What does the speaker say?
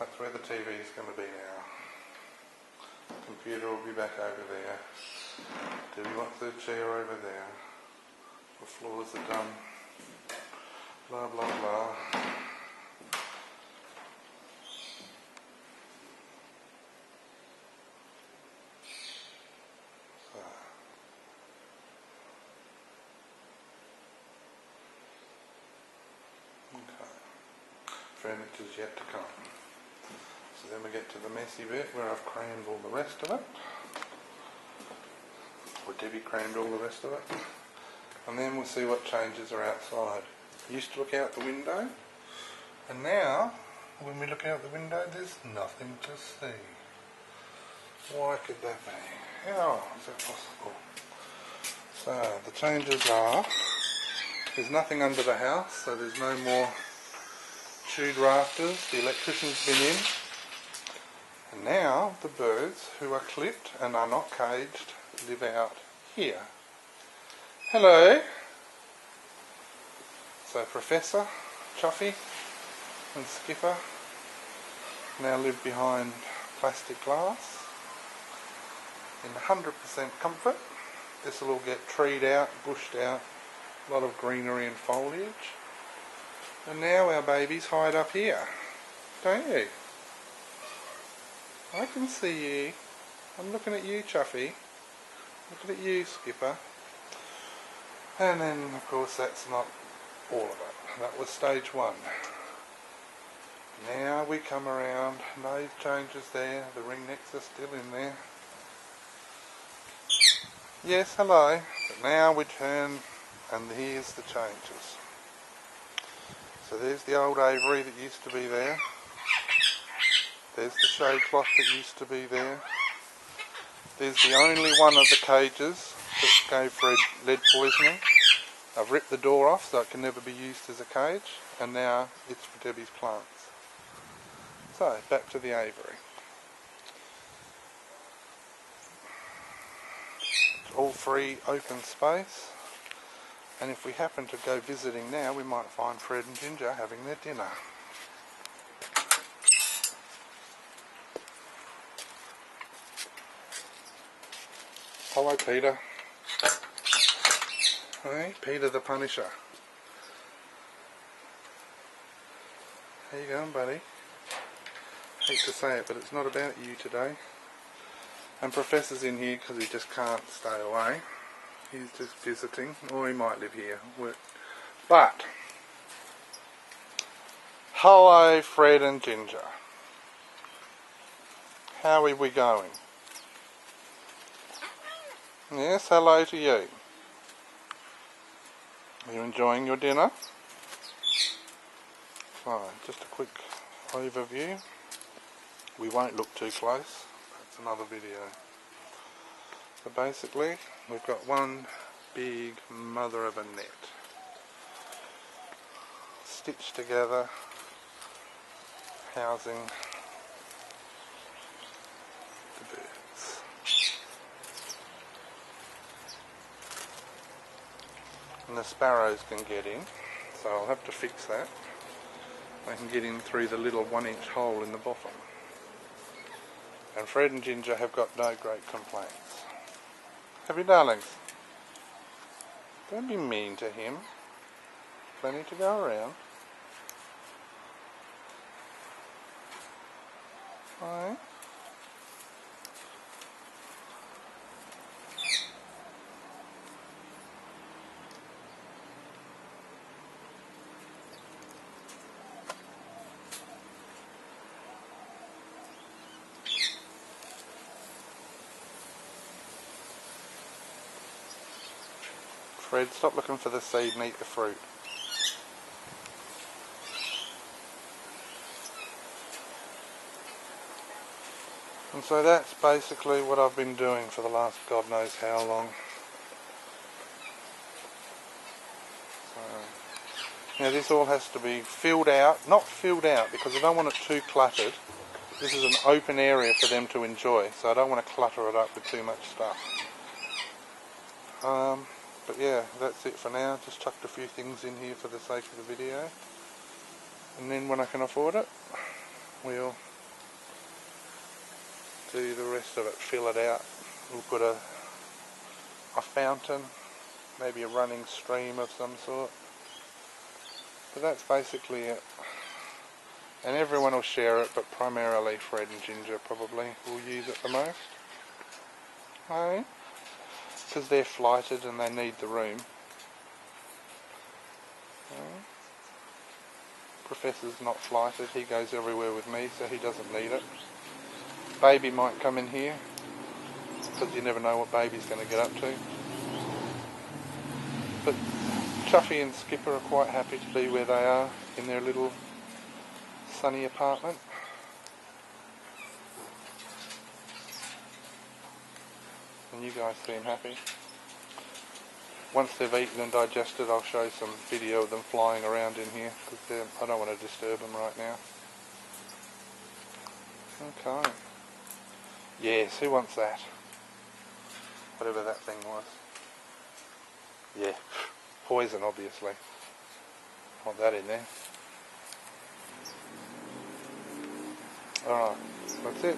That's where the TV is going to be now. Computer will be back over there. Debbie wants the chair over there. The floors are done. Blah blah blah. Okay. Furniture's yet to come. So then we get to the messy bit where I've crammed all the rest of it. Or Debbie crammed all the rest of it. And then we'll see what changes are outside. I used to look out the window, and now when we look out the window there's nothing to see. Why could that be? How is that possible? So the changes are, there's nothing under the house, so there's no more chewed rafters, the electrician's been in, and now the birds who are clipped and are not caged live out here. Hello! So Professor, Chuffy and Skipper now live behind plastic glass in 100% comfort. This will all get treed out, bushed out, a lot of greenery and foliage. And now our babies hide up here, don't you? I can see you. I'm looking at you, Chuffy. Looking at you, Skipper. And then, of course, that's not all of it. That was stage one. Now we come around, no changes there, the ringnecks are still in there. Yes, hello. But now we turn, and here's the changes. So there's the old aviary that used to be there. There's the shade cloth that used to be there. There's the only one of the cages that gave Fred lead poisoning. I've ripped the door off so it can never be used as a cage, and now it's for Debbie's plants. So, back to the aviary. It's all free open space, and if we happen to go visiting now, we might find Fred and Ginger having their dinner. Hello, Peter. Hey, Peter the Punisher. How you going, buddy? Hate to say it, but it's not about you today. And Professor's in here because he just can't stay away. He's just visiting, or he might live here. But, hello, Fred and Ginger. How are we going? Yes, hello to you. Are you enjoying your dinner? So, just a quick overview. We won't look too close, that's another video. So basically, we've got one big mother of a net. Stitched together, housing the birds. And the sparrows can get in, so I'll have to fix that. They can get in through the little 1-inch hole in the bottom. And Fred and Ginger have got no great complaints. Have you, darlings? Don't be mean to him. Plenty to go around. Right. Fred, stop looking for the seed and eat the fruit. And so that's basically what I've been doing for the last God knows how long. So, now this all has to be filled out, not filled out because I don't want it too cluttered. This is an open area for them to enjoy, so I don't want to clutter it up with too much stuff. But yeah, that's it for now. Just chucked a few things in here for the sake of the video. And then when I can afford it, we'll do the rest of it, fill it out. We'll put a fountain, maybe a running stream of some sort. But that's basically it. And everyone will share it, but primarily Fred and Ginger probably will use it the most. Hey? Because they're flighted and they need the room. Professor's not flighted, he goes everywhere with me, so he doesn't need it. Baby might come in here, because you never know what baby's going to get up to. But Chuffy and Skipper are quite happy to be where they are, in their little sunny apartment. And you guys seem happy. Once they've eaten and digested, I'll show some video of them flying around in here, because I don't want to disturb them right now. Okay. Yes, who wants that? Whatever that thing was. Yeah, poison obviously. Want that in there. Alright, that's it.